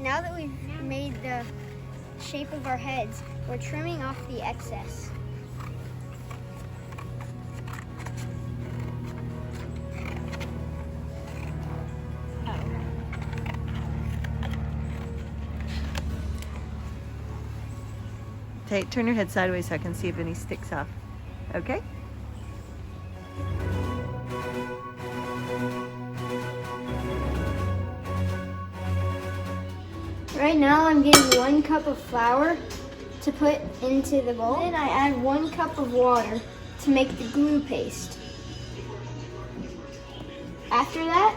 Now that we've made the shape of our heads, we're trimming off the excess. Turn your head sideways so I can see if any sticks off. Okay? Right now I'm getting 1 cup of flour to put into the bowl. Then I add 1 cup of water to make the glue paste. After that,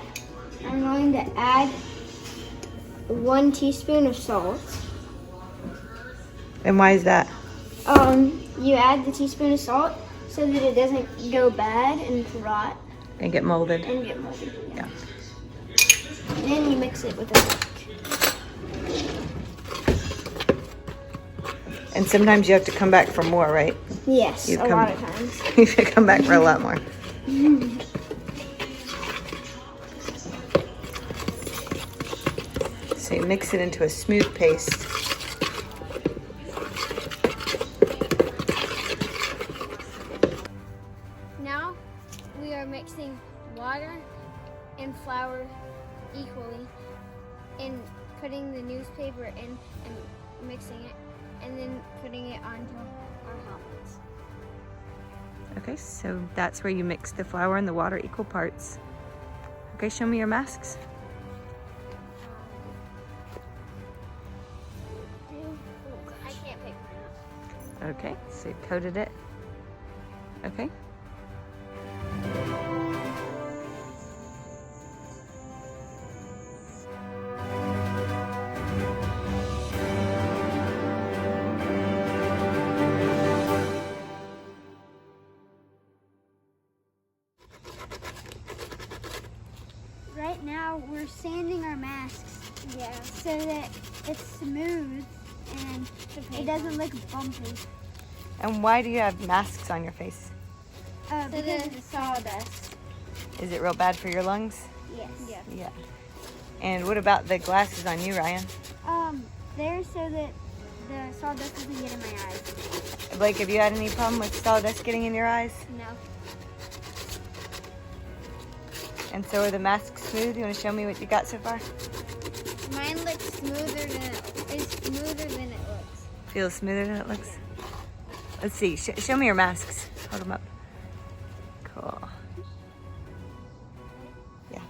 I'm going to add 1 teaspoon of salt. And why is that? You add the teaspoon of salt so that it doesn't go bad and rot. And get molded. And get molded. Yeah. And then you mix it with a fork. And sometimes you have to come back for more, right? Yes, You a lot of times. You should come back for a lot more. So you mix it into a smooth paste. Now we are mixing water and flour equally and putting the newspaper in and mixing it and then putting it onto our helmets. Okay, so that's where you mix the flour and the water equal parts. Okay, show me your masks. I can't pick mine up. Okay, so you coated it. Okay. Right now we're sanding our masks, so that it's smooth and it doesn't look bumpy. And why do you have masks on your face? Because of the sawdust. Is it real bad for your lungs? Yes. Yeah. And what about the glasses on you, Ryan? They're so that the sawdust doesn't get in my eyes. Blake, have you had any problem with sawdust getting in your eyes? No. And so are the masks smooth? You want to show me what you got so far? Mine looks smoother than it looks. Feels smoother than it looks? Let's see. Show me your masks. Hold them up. Cool. Yeah.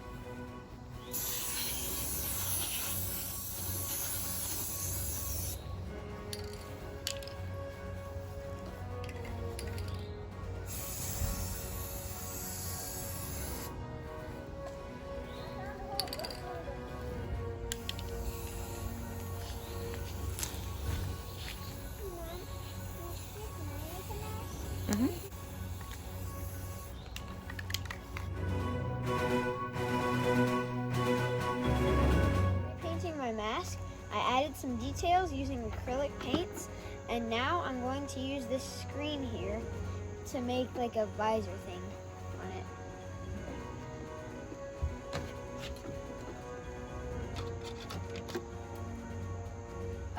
Mm-hmm. Painting my mask, I added some details using acrylic paints, and now I'm going to use this screen here to make like a visor thing on it.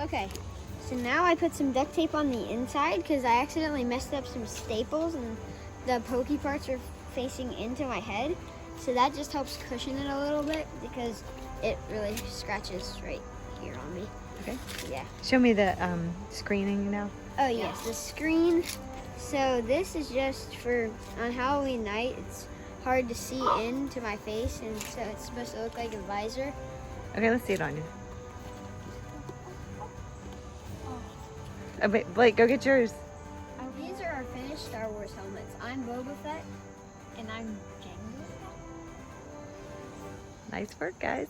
Okay, so now I put some duct tape on the inside because I accidentally messed up some staples and the pokey parts are facing into my head. So that just helps cushion it a little bit because it really scratches right here on me. Okay. Yeah. Show me the screening now. Oh yes, the screen. So this is just for on Halloween night. It's hard to see into my face, and so it's supposed to look like a visor. Okay, let's see it on you. Oh, wait, Blake, go get yours. These are our finished Star Wars helmets. I'm Boba Fett, and I'm Jango Fett. Nice work, guys.